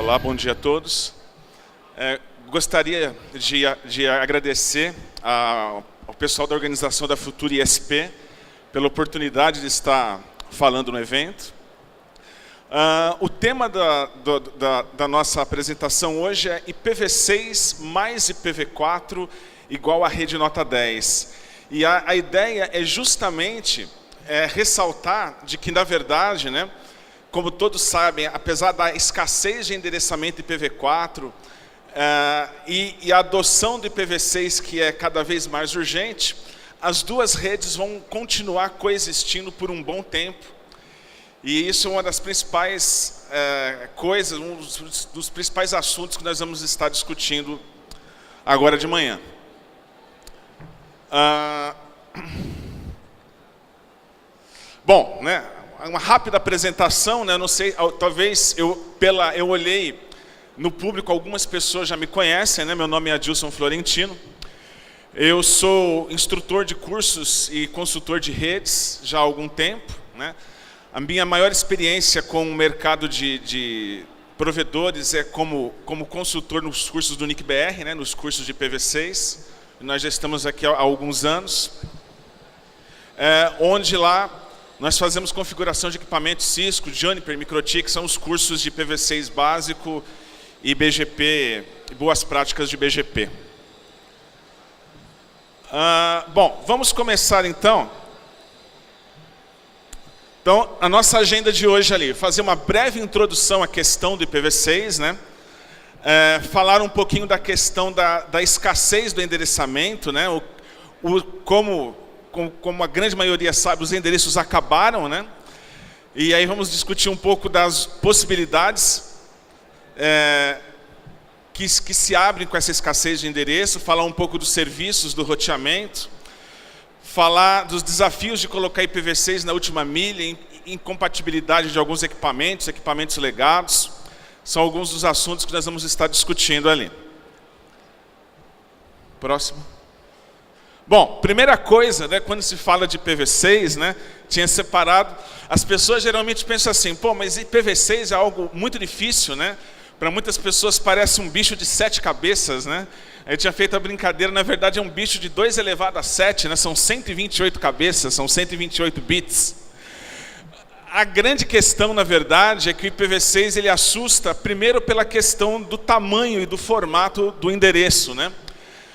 Olá, bom dia a todos. Gostaria de agradecer ao pessoal da organização da Futura ISP pela oportunidade de estar falando no evento. O tema da nossa apresentação hoje é IPv6 mais IPv4 igual a rede nota 10. E a ideia é justamente ressaltar de que, na verdade, né, como todos sabem, apesar da escassez de endereçamento IPv4 e a adoção do IPv6, que é cada vez mais urgente, as duas redes vão continuar coexistindo por um bom tempo. E isso é uma das principais coisas, um dos principais assuntos que nós vamos estar discutindo agora de manhã. Bom, né? Uma rápida apresentação, né? Não sei, talvez eu olhei no público, algumas pessoas já me conhecem, né? Meu nome é Adilson Florentino. Eu sou instrutor de cursos e consultor de redes já há algum tempo, né? A minha maior experiência com o mercado de provedores é como consultor nos cursos do NIC-BR, né? Nos cursos de IPv6. Nós já estamos aqui há alguns anos, onde lá nós fazemos configuração de equipamentos Cisco, Juniper, MikroTik, são os cursos de IPv6 básico e BGP, boas práticas de BGP. Bom, vamos começar então. Então, a nossa agenda de hoje ali, fazer uma breve introdução à questão do IPv6, né? Falar um pouquinho da questão da escassez do endereçamento, né? Como a grande maioria sabe, os endereços acabaram, né? E aí vamos discutir um pouco das possibilidades que se abrem com essa escassez de endereço, falar um pouco dos serviços do roteamento, falar dos desafios de colocar IPv6 na última milha, incompatibilidade de alguns equipamentos legados. São alguns dos assuntos que nós vamos estar discutindo ali. Próximo. Bom, primeira coisa, né, quando se fala de IPv6, né, tinha separado, as pessoas geralmente pensam assim, pô, mas IPv6 é algo muito difícil, né? Para muitas pessoas parece um bicho de 7 cabeças, né? Eu tinha feito a brincadeira, na verdade é um bicho de 2 elevado a 7, né? São 128 cabeças, são 128 bits. A grande questão, na verdade, é que o IPv6 ele assusta, primeiro pela questão do tamanho e do formato do endereço, né?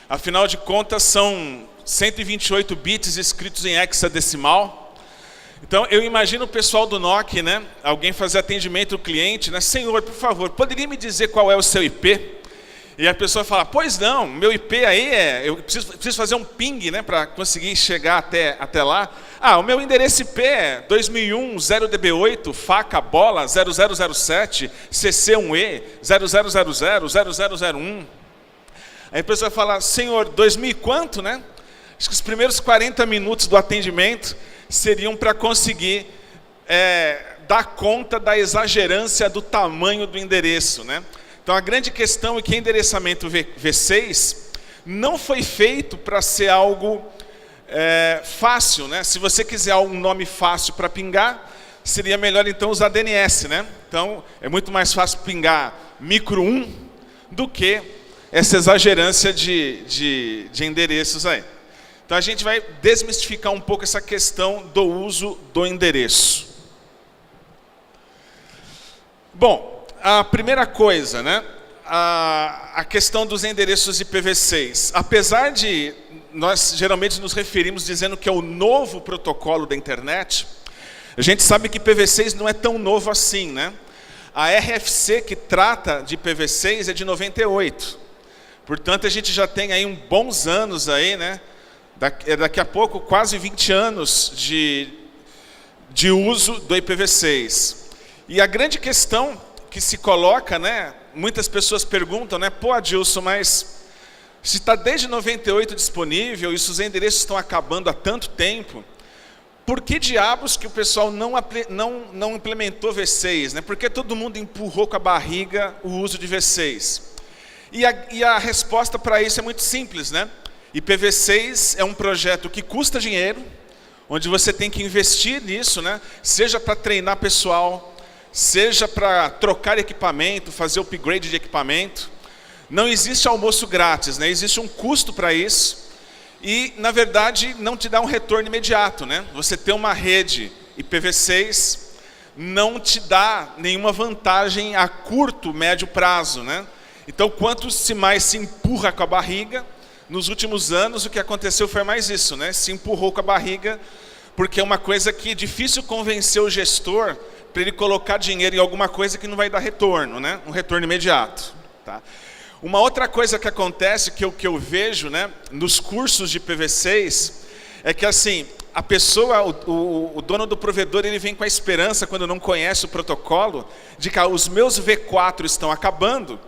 Afinal de contas, são 128 bits escritos em hexadecimal. Então, eu imagino o pessoal do NOC, né? Alguém fazer atendimento ao cliente, né? Senhor, por favor, poderia me dizer qual é o seu IP? E a pessoa fala, pois não, meu IP aí eu preciso fazer um ping, né? Para conseguir chegar até lá. O meu endereço IP é 2001 0DB8, faca, bola, 0007, CC1E, 0000, 0001. Aí a pessoa fala, senhor, 2000 e quanto, né? Acho que os primeiros 40 minutos do atendimento seriam para conseguir dar conta da exagerância do tamanho do endereço, né? Então a grande questão é que endereçamento V6 não foi feito para ser algo fácil, né? Se você quiser um nome fácil para pingar, seria melhor então usar DNS, né? Então é muito mais fácil pingar micro 1 do que essa exagerância de endereços aí. Então a gente vai desmistificar um pouco essa questão do uso do endereço. Bom, a primeira coisa, né? A questão dos endereços IPv6. Apesar de nós geralmente nos referimos dizendo que é o novo protocolo da internet, a gente sabe que IPv6 não é tão novo assim, né? A RFC que trata de IPv6 é de 98. Portanto, a gente já tem aí bons anos aí, né? Daqui a pouco, quase 20 anos de uso do IPv6. E a grande questão que se coloca, né? Muitas pessoas perguntam, né? Pô, Adilson, mas se está desde 98 disponível e os endereços estão acabando há tanto tempo, por que diabos que o pessoal não implementou V6, né? Por que todo mundo empurrou com a barriga o uso de V6? E a resposta para isso é muito simples, né? IPv6 é um projeto que custa dinheiro, onde você tem que investir nisso, né? Seja para treinar pessoal, seja para trocar equipamento, fazer upgrade de equipamento. Não existe almoço grátis, né? Existe um custo para isso e, na verdade, não te dá um retorno imediato, né? Você ter uma rede IPv6 não te dá nenhuma vantagem a curto, médio prazo, né? Então, quanto mais se empurra com a barriga, nos últimos anos o que aconteceu foi mais isso, né? Se empurrou com a barriga, porque é uma coisa que é difícil convencer o gestor para ele colocar dinheiro em alguma coisa que não vai dar retorno, né? Um retorno imediato, tá? Uma outra coisa que acontece, que eu vejo, né, nos cursos de IPv6, é que assim, a pessoa, o dono do provedor, ele vem com a esperança, quando não conhece o protocolo, de que os meus V4 estão acabando,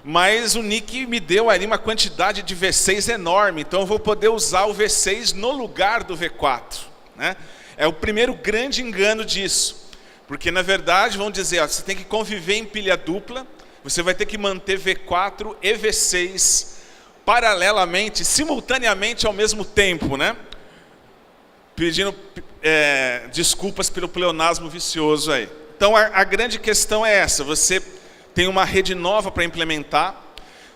mas o NIC me deu ali uma quantidade de V6 enorme, então eu vou poder usar o V6 no lugar do V4, né? É o primeiro grande engano disso, porque na verdade vão dizer, ó, você tem que conviver em pilha dupla, você vai ter que manter V4 e V6 paralelamente, simultaneamente ao mesmo tempo, né? Pedindo desculpas pelo pleonasmo vicioso aí. Então a grande questão é essa, você tem uma rede nova para implementar,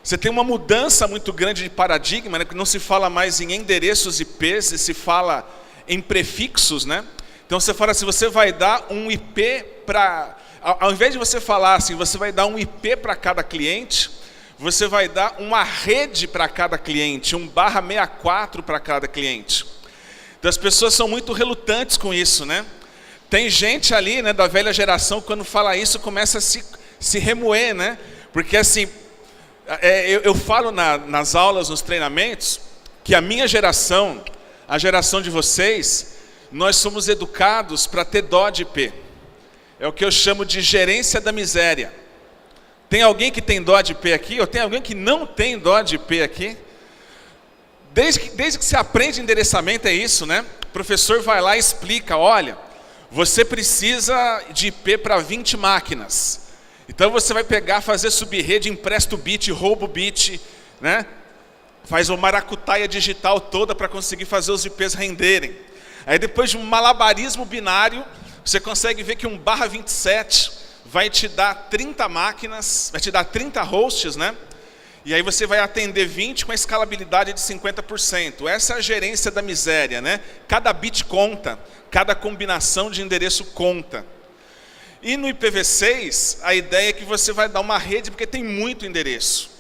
você tem uma mudança muito grande de paradigma, né? Que não se fala mais em endereços IPs, se fala em prefixos, né? Então você fala assim, você vai dar um IP para... Ao invés de você falar assim, você vai dar um IP para cada cliente, você vai dar uma rede para cada cliente, um /64 para cada cliente. Então as pessoas são muito relutantes com isso, né? Tem gente ali, né, da velha geração, quando fala isso, começa a se remoer, né? Porque assim, eu falo nas aulas, nos treinamentos, que a minha geração, a geração de vocês, nós somos educados para ter dó de IP. É o que eu chamo de gerência da miséria. Tem alguém que tem dó de IP aqui? Ou tem alguém que não tem dó de IP aqui? Desde que você aprende endereçamento é isso, né? O professor vai lá e explica, olha, você precisa de IP para 20 máquinas. Então você vai pegar, fazer subrede, empresta o bit, rouba o bit, né? Faz uma maracutaia digital toda para conseguir fazer os IPs renderem. Aí depois de um malabarismo binário, você consegue ver que um /27 vai te dar 30 máquinas, vai te dar 30 hosts, né? E aí você vai atender 20 com a escalabilidade de 50%. Essa é a gerência da miséria, né? Cada bit conta, cada combinação de endereço conta. E no IPv6, a ideia é que você vai dar uma rede, porque tem muito endereço.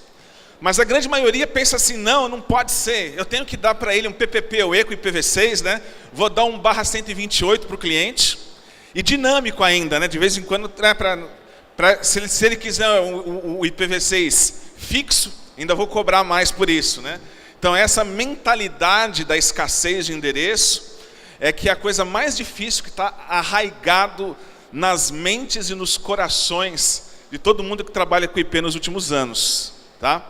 Mas a grande maioria pensa assim, não pode ser. Eu tenho que dar para ele um PPPoE com IPv6, né? Vou dar um /128 para o cliente. E dinâmico ainda, né? De vez em quando, se ele quiser o IPv6 fixo, ainda vou cobrar mais por isso, né? Então essa mentalidade da escassez de endereço é que é a coisa mais difícil, que está arraigado nas mentes e nos corações de todo mundo que trabalha com IP nos últimos anos, tá?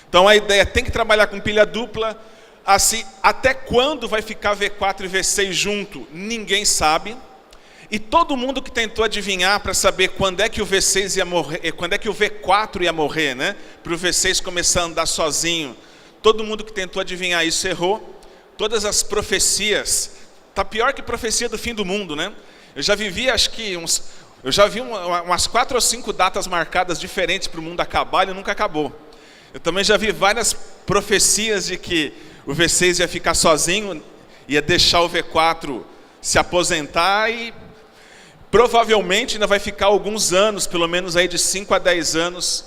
Então a ideia tem que trabalhar com pilha dupla. Assim, até quando vai ficar V4 e V6 junto? Ninguém sabe. E todo mundo que tentou adivinhar para saber quando é que o V6 ia morrer, quando é que o V4 ia morrer, né? Para o V6 começar a andar sozinho. Todo mundo que tentou adivinhar isso errou. Todas as profecias, tá pior que profecia do fim do mundo, né? Eu já vivi, eu já vi umas 4 ou 5 datas marcadas diferentes para o mundo acabar, e nunca acabou. Eu também já vi várias profecias de que o V6 ia ficar sozinho, ia deixar o V4 se aposentar e provavelmente ainda vai ficar alguns anos, pelo menos aí de 5 a 10 anos,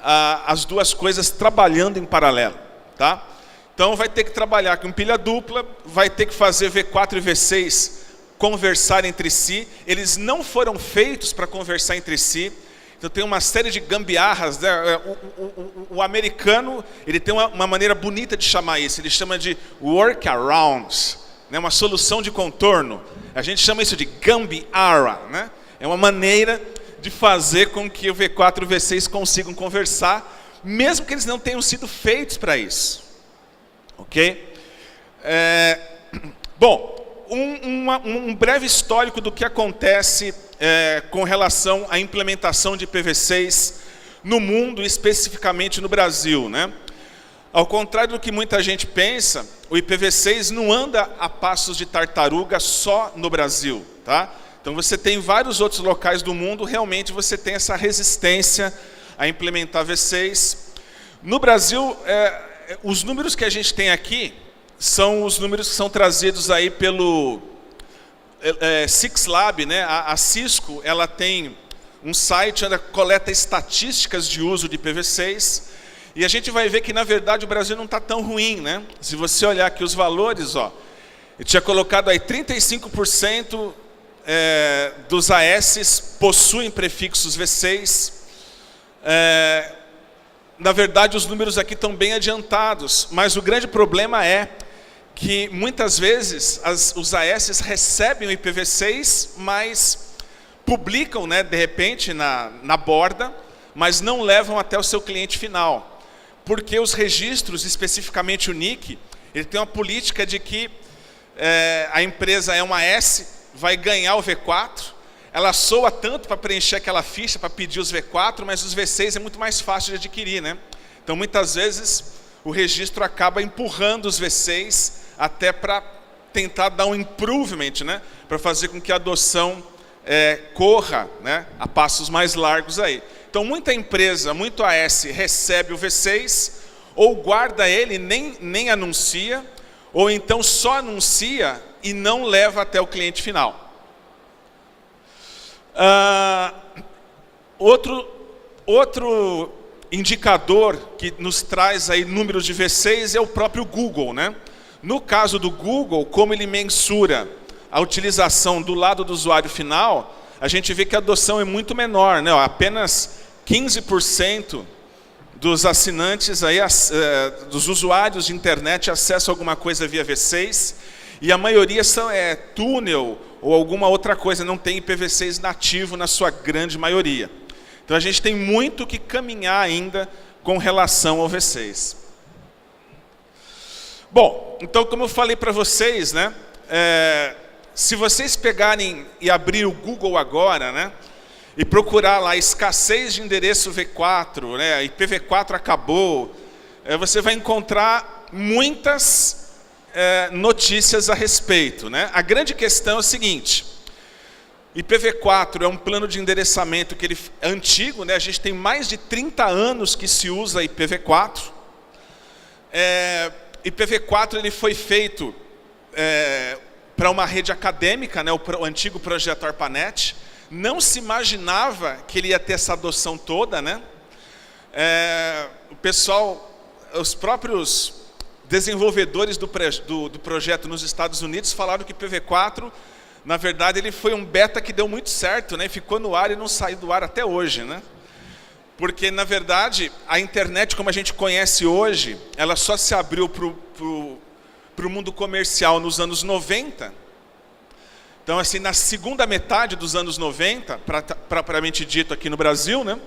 as duas coisas trabalhando em paralelo, tá? Então vai ter que trabalhar com pilha dupla, vai ter que fazer V4 e V6 conversar entre si. Eles não foram feitos para conversar entre si. Então tem uma série de gambiarras, né? O americano, ele tem uma maneira bonita de chamar isso, ele chama de workarounds, né? Uma solução de contorno. A gente chama isso de gambiarra, né? É uma maneira de fazer com que o V4 e o V6 consigam conversar, mesmo que eles não tenham sido feitos para isso. Ok? Bom, um breve histórico do que acontece com relação à implementação de IPv6 no mundo, especificamente no Brasil, né? Ao contrário do que muita gente pensa, o IPv6 não anda a passos de tartaruga só no Brasil, tá? Então você tem vários outros locais do mundo, realmente você tem essa resistência a implementar V6. No Brasil, os números que a gente tem aqui são os números que são trazidos aí pelo SixLab, né? A Cisco, ela tem um site onde coleta estatísticas de uso de IPv6, e a gente vai ver que, na verdade, o Brasil não está tão ruim, né? Se você olhar aqui os valores, ó, eu tinha colocado aí 35% dos AS possuem prefixos V6. Na verdade, os números aqui estão bem adiantados, mas o grande problema é que, muitas vezes, os AS recebem o IPv6, mas publicam, né, de repente, na borda, mas não levam até o seu cliente final. Porque os registros, especificamente o NIC, ele tem uma política de que a empresa é uma AS, vai ganhar o V4, ela soa tanto para preencher aquela ficha, para pedir os V4, mas os V6 é muito mais fácil de adquirir, né? Então, muitas vezes, o registro acaba empurrando os V6 até para tentar dar um improvement, né? Para fazer com que a adoção corra, né, a passos mais largos aí. Então, muita empresa, muito AS, recebe o V6, ou guarda ele, nem anuncia, ou então só anuncia e não leva até o cliente final. Outro indicador que nos traz aí números de V6 é o próprio Google, né? No caso do Google, como ele mensura a utilização do lado do usuário final, a gente vê que a adoção é muito menor, né? Apenas 15% dos assinantes, aí, dos usuários de internet acessam alguma coisa via V6, e a maioria são túnel ou alguma outra coisa, não tem IPv6 nativo na sua grande maioria. Então a gente tem muito que caminhar ainda com relação ao V6. Bom, então como eu falei para vocês, né, se vocês pegarem e abrir o Google agora, né, e procurar lá escassez de endereço V4, né, IPv4 acabou, você vai encontrar muitas notícias a respeito, né? A grande questão é o seguinte: IPv4 é um plano de endereçamento que ele é antigo, né? A gente tem mais de 30 anos que se usa IPv4. IPv4 ele foi feito para uma rede acadêmica, né? O antigo projeto ARPANET. Não se imaginava que ele ia ter essa adoção toda, né? O pessoal, os próprios desenvolvedores do projeto nos Estados Unidos falaram que IPv4, na verdade, ele foi um beta que deu muito certo, né? Ficou no ar e não saiu do ar até hoje, né? Porque, na verdade, a internet como a gente conhece hoje, ela só se abriu para o mundo comercial nos anos 90. Então, assim, na segunda metade dos anos 90, propriamente dito aqui no Brasil, né?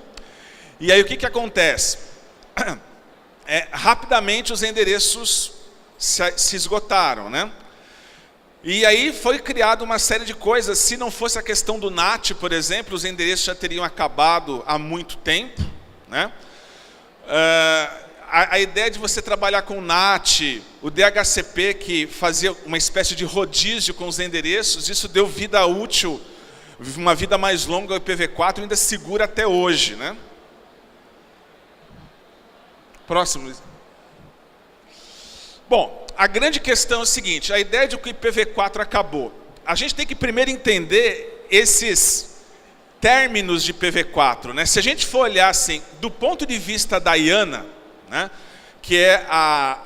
E aí o que acontece? Rapidamente os endereços se esgotaram, né? E aí foi criada uma série de coisas. Se não fosse a questão do NAT, por exemplo, os endereços já teriam acabado há muito tempo, né? A ideia de você trabalhar com NAT, o DHCP, que fazia uma espécie de rodízio com os endereços, isso deu vida útil, uma vida mais longa ao IPv4, ainda segura até hoje, né? Próximo. Bom, a grande questão é o seguinte: a ideia de que o IPv4 acabou. A gente tem que primeiro entender esses términos de IPv4, né? Se a gente for olhar assim, do ponto de vista da IANA, né, que é a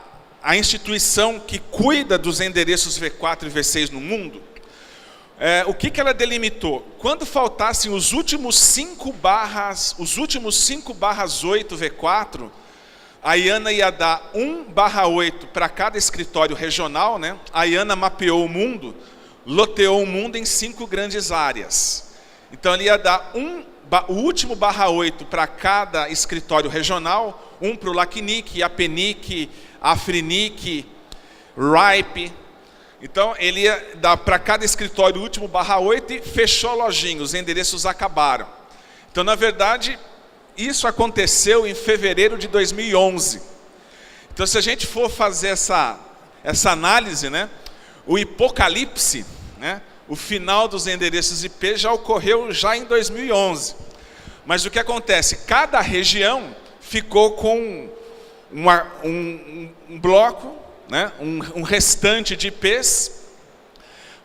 instituição que cuida dos endereços V4 e V6 no mundo, o que ela delimitou? Quando faltassem os últimos 5/8 V4, a IANA ia dar 1/8 para cada escritório regional, né? A IANA mapeou o mundo, loteou o mundo em 5 grandes áreas. Então, ele ia dar o último /8 para cada escritório regional, um para o LACNIC, APNIC, AFRINIC, RIPE. Então, ele ia dar para cada escritório o último /8 e fechou a lojinha, os endereços acabaram. Então, na verdade, isso aconteceu em fevereiro de 2011. Então, se a gente for fazer essa análise, né, o Hipocalipse, né, o final dos endereços IP já ocorreu já em 2011. Mas o que acontece? Cada região ficou com um bloco, né, um restante de IPs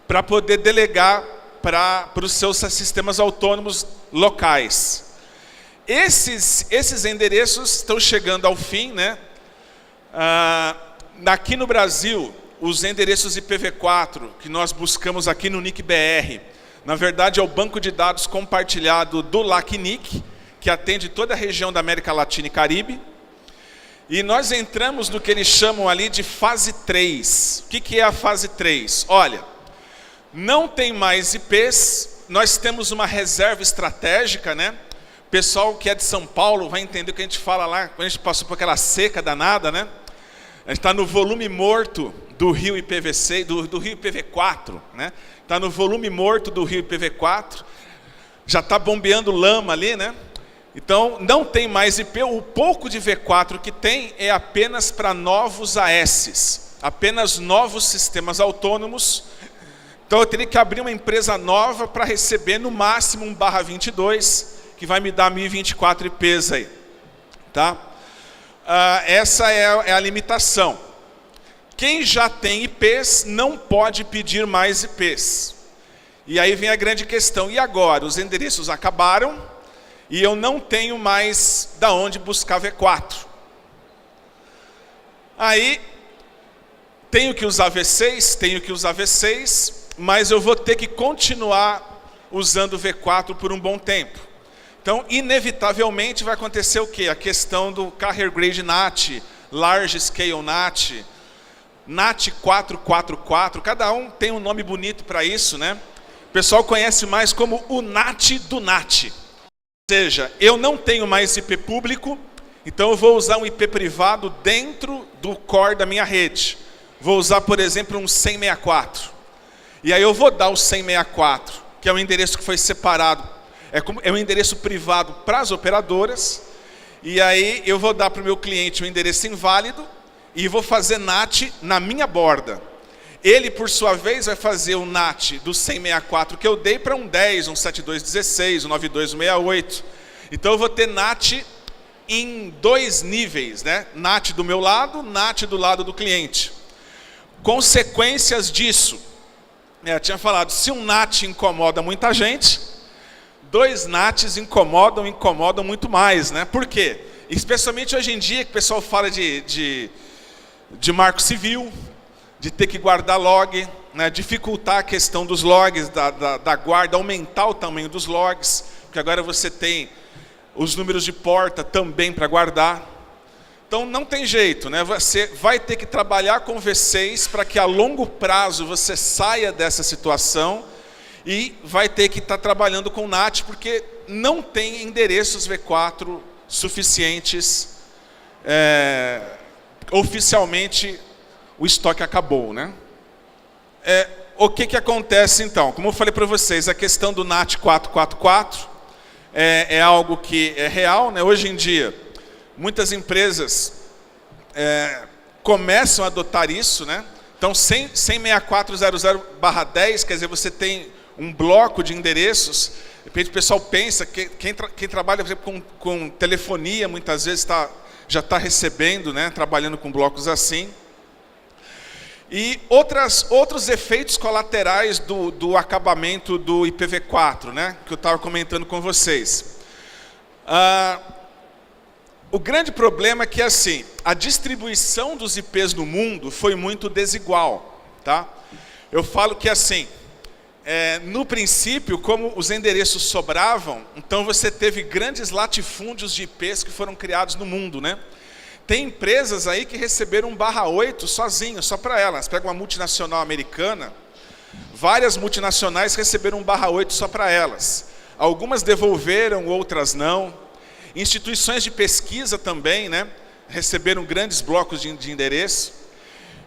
para poder delegar para os seus sistemas autônomos locais. Esses endereços estão chegando ao fim, né? Aqui no Brasil, os endereços IPv4 que nós buscamos aqui no NIC-BR, na verdade é o banco de dados compartilhado do LACNIC, que atende toda a região da América Latina e Caribe. E nós entramos no que eles chamam ali de fase 3. O que é a fase 3? Olha, não tem mais IPs, nós temos uma reserva estratégica, né? O pessoal que é de São Paulo vai entender o que a gente fala lá, quando a gente passou por aquela seca danada, né? A gente está no volume morto do rio IPv6, do rio IPv4, né? Está no volume morto do rio IPv4, já está bombeando lama ali, né? Então, não tem mais IP, o pouco de V4 que tem é apenas para novos AS, apenas novos sistemas autônomos. Então, eu teria que abrir uma empresa nova para receber no máximo um /22, que vai me dar 1024 IPs aí. Tá? Essa é a limitação. Quem já tem IPs não pode pedir mais IPs. E aí vem a grande questão, e agora? Os endereços acabaram e eu não tenho mais da onde buscar V4. Aí, tenho que usar V6, mas eu vou ter que continuar usando V4 por um bom tempo. Então, inevitavelmente vai acontecer o quê? A questão do Carrier Grade NAT, Large Scale NAT, NAT 444, cada um tem um nome bonito para isso, né? O pessoal conhece mais como o NAT do NAT. Ou seja, eu não tenho mais IP público, então eu vou usar um IP privado dentro do core da minha rede. Vou usar, por exemplo, um 10064. E aí eu vou dar o 10064, que é um endereço que foi separado, é um endereço privado para as operadoras, e aí eu vou dar para o meu cliente um endereço inválido, e vou fazer NAT na minha borda. Ele, por sua vez, vai fazer o NAT do 10064 que eu dei para um 10, um 7216, um 9268. Então eu vou ter NAT em 2 níveis, né? NAT do meu lado, NAT do lado do cliente. Consequências disso. Eu tinha falado, se um NAT incomoda muita gente, 2 NATs incomodam muito mais, né? Por quê? Especialmente hoje em dia que o pessoal fala de marco civil, de ter que guardar log, né? Dificultar a questão dos logs, da guarda, aumentar o tamanho dos logs, porque agora você tem os números de porta também para guardar. Então não tem jeito, né? Você vai ter que trabalhar com V6 para que a longo prazo você saia dessa situação e vai ter que estar trabalhando com NAT, porque não tem endereços V4 suficientes. Oficialmente o estoque acabou, né? O que acontece então? Como eu falei para vocês, a questão do NAT 444 é algo que é real, né? Hoje em dia, muitas empresas começam a adotar isso, né? Então, 100.6400/10, quer dizer, você tem um bloco de endereços. De repente o pessoal pensa que quem trabalha, por exemplo, com telefonia, muitas vezes já está recebendo, né? Trabalhando com blocos assim. E outros efeitos colaterais do acabamento do IPv4, né? Que eu estava comentando com vocês. O grande problema é que, assim, a distribuição dos IPs no mundo foi muito desigual, tá? Eu falo que, assim, no princípio, como os endereços sobravam, então você teve grandes latifúndios de IPs que foram criados no mundo, né? Tem empresas aí que receberam um /8 sozinho, só para elas. Pega uma multinacional americana, várias multinacionais receberam um /8 só para elas. Algumas devolveram, outras não. Instituições de pesquisa também, né? Receberam grandes blocos de endereço.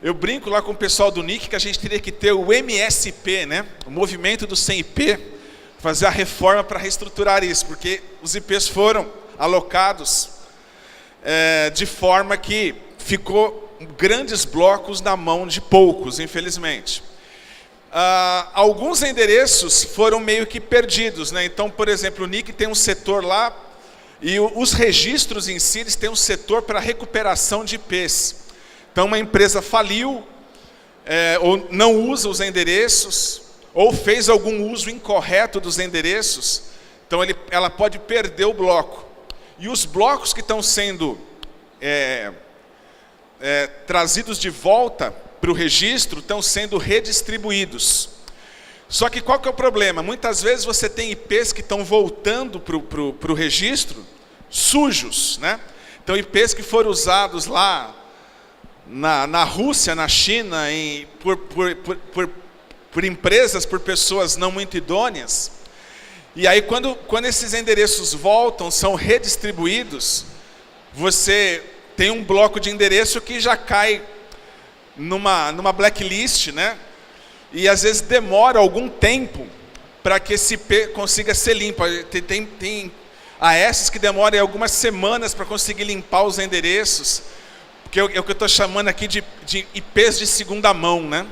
Eu brinco lá com o pessoal do NIC que a gente teria que ter o MSP, né? O movimento do 100 IP, fazer a reforma para reestruturar isso, porque os IPs foram alocados de forma que ficou grandes blocos na mão de poucos, infelizmente. Alguns endereços foram meio que perdidos, né? Então, por exemplo, o NIC tem um setor lá, e os registros em si, eles têm um setor para recuperação de IPs. Então, uma empresa faliu, ou não usa os endereços, ou fez algum uso incorreto dos endereços, então ela pode perder o bloco. E os blocos que estão sendo trazidos de volta para o registro estão sendo redistribuídos. Só que qual que é o problema? Muitas vezes você tem IPs que estão voltando para o registro sujos, né? Então IPs que foram usados lá na Rússia, na China, por empresas, por pessoas não muito idôneas. E aí quando esses endereços voltam, são redistribuídos, você tem um bloco de endereço que já cai numa blacklist, né? E às vezes demora algum tempo para que esse IP consiga ser limpo. Tem AS que demoram algumas semanas para conseguir limpar os endereços, que é o que eu estou chamando aqui de IPs de segunda mão, né?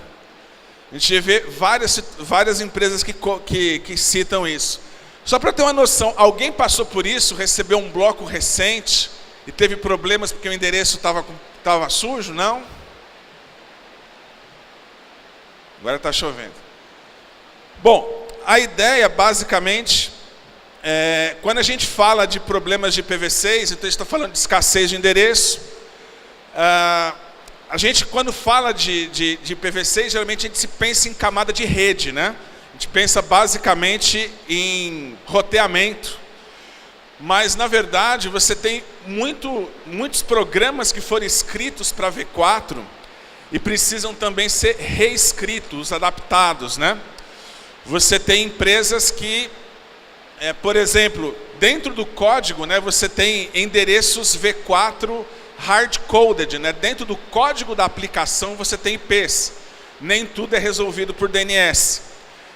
A gente vê várias empresas que citam isso. Só para ter uma noção, alguém passou por isso, recebeu um bloco recente e teve problemas porque o endereço estava sujo? Não? Agora está chovendo. Bom, a ideia basicamente, quando a gente fala de problemas de IPv6, então a gente está falando de escassez de endereço. A gente, quando fala de IPv6, geralmente a gente se pensa em camada de rede, né? A gente pensa basicamente em roteamento. Mas, na verdade, você tem muitos programas que foram escritos para V4 e precisam também ser reescritos, adaptados, né? Você tem empresas que, por exemplo, dentro do código, né, você tem endereços V4 hard-coded, né? Dentro do código da aplicação você tem IPs. Nem tudo é resolvido por DNS.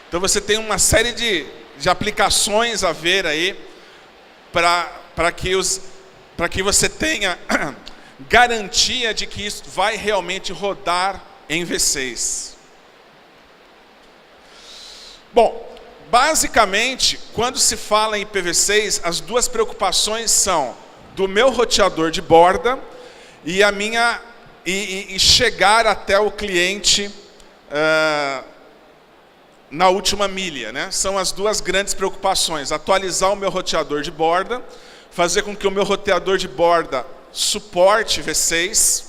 Então você tem uma série de aplicações a ver aí para que você tenha garantia de que isso vai realmente rodar em V6. Bom, basicamente, quando se fala em IPv6, as duas preocupações são do meu roteador de borda e chegar até o cliente na última milha, né? São as duas grandes preocupações: atualizar o meu roteador de borda, fazer com que o meu roteador de borda suporte V6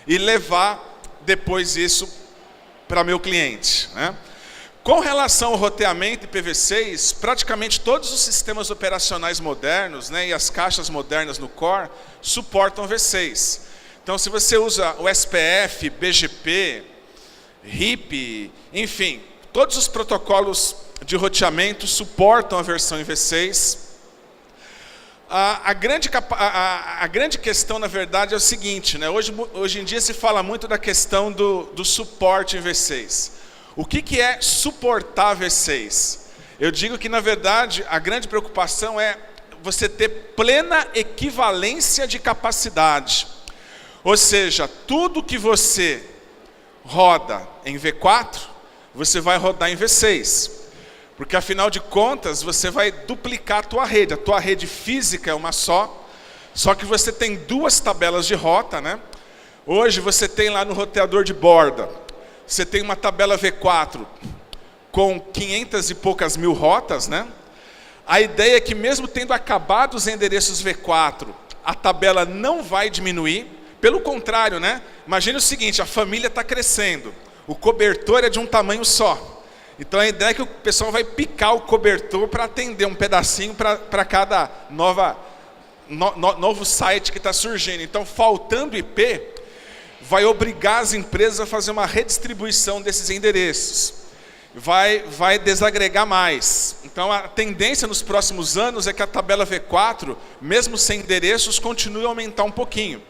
e levar depois isso para meu cliente, né? Com relação ao roteamento IPv6, praticamente todos os sistemas operacionais modernos, né, e as caixas modernas no core suportam V6. Então, se você usa o SPF, BGP, RIP, enfim, todos os protocolos de roteamento suportam a versão em V6. A grande questão, na verdade, é o seguinte, né? Hoje em dia se fala muito da questão do suporte em V6. O que é suportar V6? Eu digo que, na verdade, a grande preocupação é você ter plena equivalência de capacidade. Ou seja, tudo que você roda em V4, você vai rodar em V6. Porque, afinal de contas, você vai duplicar a tua rede. A tua rede física é uma só que você tem duas tabelas de rota, né? Hoje você tem lá no roteador de borda, você tem uma tabela V4 com 500 e poucas mil rotas, né? A ideia é que, mesmo tendo acabado os endereços V4, a tabela não vai diminuir. Pelo contrário, né? Imagine o seguinte: a família está crescendo, o cobertor é de um tamanho só. Então a ideia é que o pessoal vai picar o cobertor para atender um pedacinho para cada novo site que está surgindo. Então, faltando IP, vai obrigar as empresas a fazer uma redistribuição desses endereços. Vai desagregar mais. Então, a tendência nos próximos anos é que a tabela V4, mesmo sem endereços, continue a aumentar um pouquinho.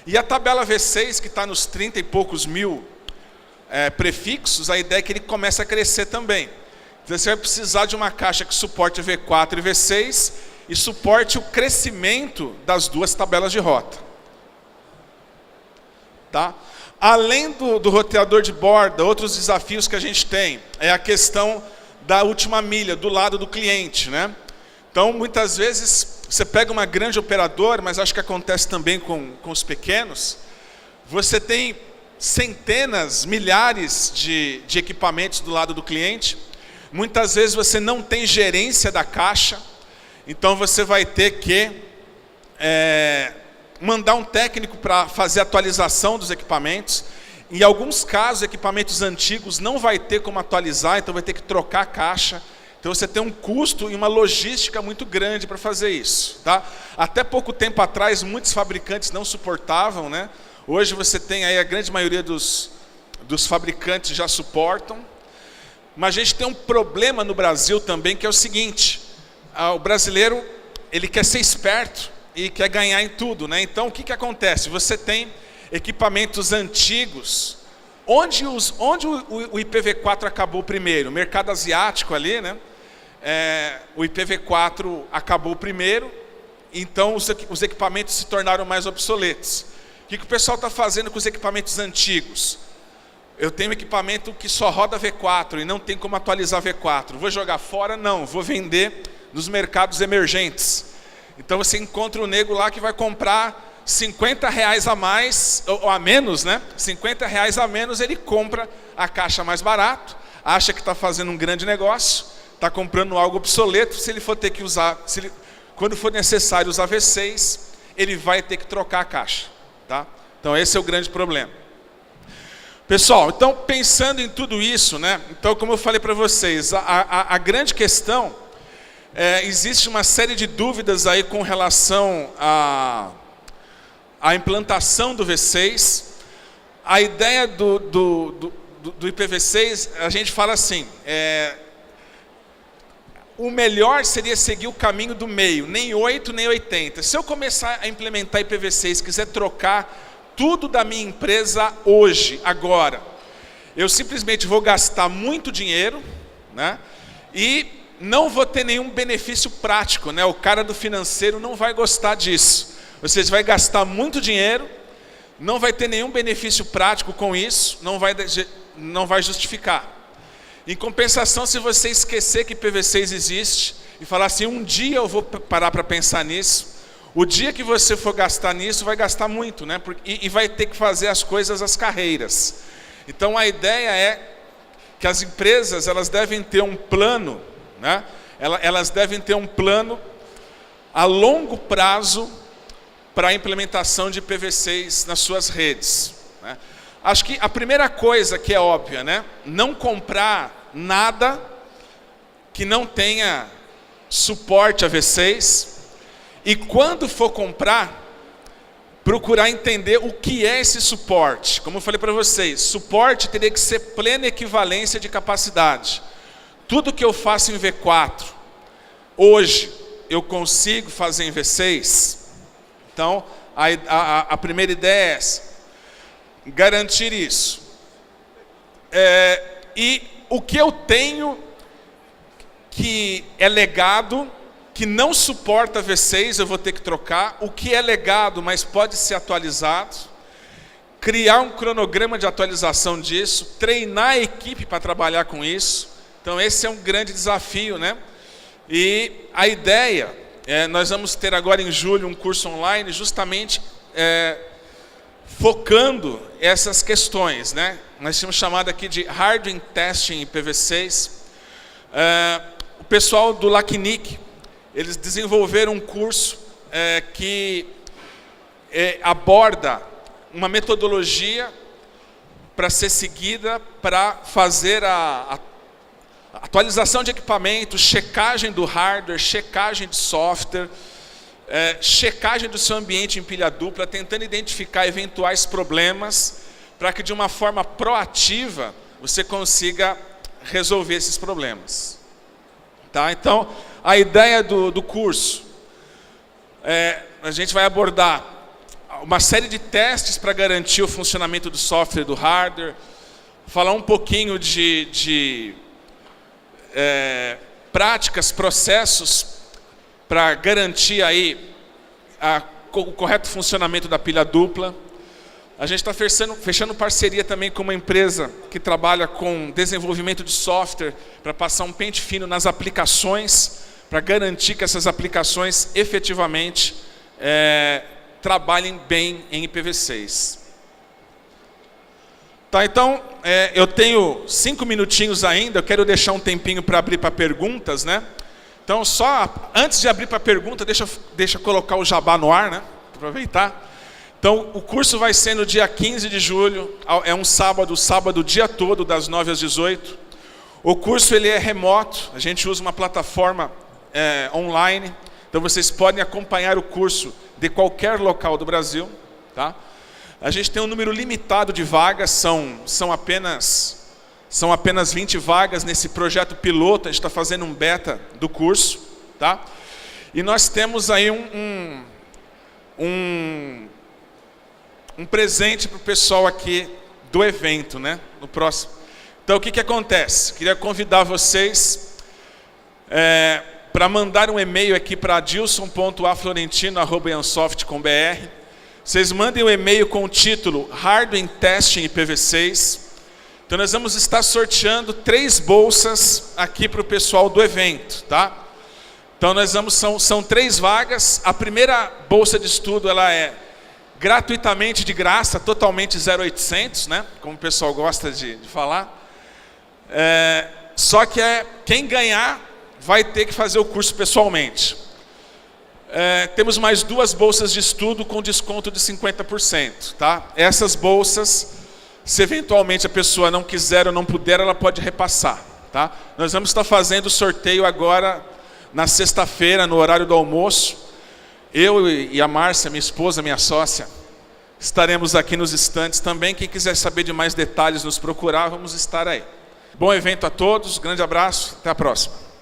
E a tabela V6, que está nos 30 e poucos mil prefixos, a ideia é que ele comece a crescer também. Então, você vai precisar de uma caixa que suporte V4 e V6 e suporte o crescimento das duas tabelas de rota. Tá? Além do roteador de borda, outros desafios que a gente tem é a questão da última milha, do lado do cliente, né? Então, muitas vezes, você pega uma grande operadora, mas acho que acontece também com os pequenos, você tem centenas, milhares de equipamentos do lado do cliente, muitas vezes você não tem gerência da caixa, então você vai ter que mandar um técnico para fazer a atualização dos equipamentos. Em alguns casos, equipamentos antigos não vai ter como atualizar, então vai ter que trocar a caixa. Então você tem um custo e uma logística muito grande para fazer isso, tá? Até pouco tempo atrás, muitos fabricantes não suportavam, né? Hoje você tem aí a grande maioria dos fabricantes já suportam. Mas a gente tem um problema no Brasil também, que é o seguinte: o brasileiro, ele quer ser esperto e quer ganhar em tudo, né? Então, o que acontece? Você tem equipamentos antigos, onde o IPv4 acabou primeiro? O mercado asiático ali, né? O IPv4 acabou primeiro, então os equipamentos se tornaram mais obsoletos. O que o pessoal está fazendo com os equipamentos antigos? Eu tenho um equipamento que só roda V4 e não tem como atualizar V4. Vou jogar fora? Não, vou vender nos mercados emergentes. Então você encontra um nego lá que vai comprar R$50 a mais, ou a menos, né? R$50 a menos, ele compra a caixa mais barato, acha que está fazendo um grande negócio, está comprando algo obsoleto. Se ele for ter que usar, quando for necessário usar V6, ele vai ter que trocar a caixa, tá? Então esse é o grande problema. Pessoal, então pensando em tudo isso, né? Então, como eu falei para vocês, a grande questão existe uma série de dúvidas aí com relação à implantação do V6. A ideia do IPv6, a gente fala assim, o melhor seria seguir o caminho do meio, nem 8 nem 80. Se eu começar a implementar IPv6, quiser trocar tudo da minha empresa hoje, agora, eu simplesmente vou gastar muito dinheiro, né? E não vou ter nenhum benefício prático, né? O cara do financeiro não vai gostar disso. Ou seja, vai gastar muito dinheiro, não vai ter nenhum benefício prático com isso, não vai justificar. Em compensação, se você esquecer que IPv6 existe e falar assim, um dia eu vou parar para pensar nisso, o dia que você for gastar nisso, vai gastar muito, né? E vai ter que fazer as coisas às carreiras. Então a ideia é que as empresas, elas devem ter um plano, né? Elas devem ter um plano a longo prazo para a implementação de IPv6 nas suas redes, né? Acho que a primeira coisa que é óbvia, né? Não comprar nada que não tenha suporte a V6. E quando for comprar, procurar entender o que é esse suporte. Como eu falei para vocês, suporte teria que ser plena equivalência de capacidade. Tudo que eu faço em V4, hoje, eu consigo fazer em V6. Então, a primeira ideia é essa. Garantir isso. E o que eu tenho que é legado, que não suporta V6, eu vou ter que trocar. O que é legado, mas pode ser atualizado. Criar um cronograma de atualização disso. Treinar a equipe para trabalhar com isso. Então esse é um grande desafio, né? E a ideia, nós vamos ter agora em julho um curso online, justamente focando essas questões, né? Nós temos chamado aqui de Hardware Testing IPv6. O pessoal do LACNIC, eles desenvolveram um curso que aborda uma metodologia para ser seguida para fazer a atualização de equipamentos, checagem do hardware, checagem de software, checagem do seu ambiente em pilha dupla, tentando identificar eventuais problemas para que de uma forma proativa você consiga resolver esses problemas. Tá? Então, a ideia do curso, a gente vai abordar uma série de testes para garantir o funcionamento do software e do hardware, falar um pouquinho de práticas, processos para garantir aí o correto funcionamento da pilha dupla, A gente está fechando parceria também com uma empresa que trabalha com desenvolvimento de software para passar um pente fino nas aplicações, para garantir que essas aplicações efetivamente trabalhem bem em IPv6. Tá, então, eu tenho 5 minutinhos ainda, eu quero deixar um tempinho para abrir para perguntas, né? Então, só antes de abrir para pergunta, deixa eu colocar o jabá no ar, né? Aproveitar. Então, o curso vai ser no dia 15 de julho, é um sábado o dia todo, das 9 às 18. O curso ele é remoto, a gente usa uma plataforma online, então vocês podem acompanhar o curso de qualquer local do Brasil, tá? A gente tem um número limitado de vagas, são apenas 20 vagas nesse projeto piloto, a gente está fazendo um beta do curso, tá? E nós temos aí um presente para o pessoal aqui do evento, né? No próximo. Então, o que acontece? Queria convidar vocês para mandar um e-mail aqui para adilson.aflorentino@iansoft.com.br. Vocês mandem um e-mail com o título Hardware Testing IPv6. Então, nós vamos estar sorteando 3 bolsas aqui para o pessoal do evento, tá? Então, são 3 vagas. A primeira bolsa de estudo, ela é gratuitamente de graça, totalmente 0800, né? Como o pessoal gosta de falar. Só que quem ganhar vai ter que fazer o curso pessoalmente. Temos mais 2 bolsas de estudo com desconto de 50%, tá? Essas bolsas, se eventualmente a pessoa não quiser ou não puder, ela pode repassar, tá? Nós vamos estar fazendo o sorteio agora na sexta-feira, no horário do almoço. Eu e a Márcia, minha esposa, minha sócia, estaremos aqui nos estandes também. Quem quiser saber de mais detalhes, nos procurar, vamos estar aí. Bom evento a todos, grande abraço, até a próxima.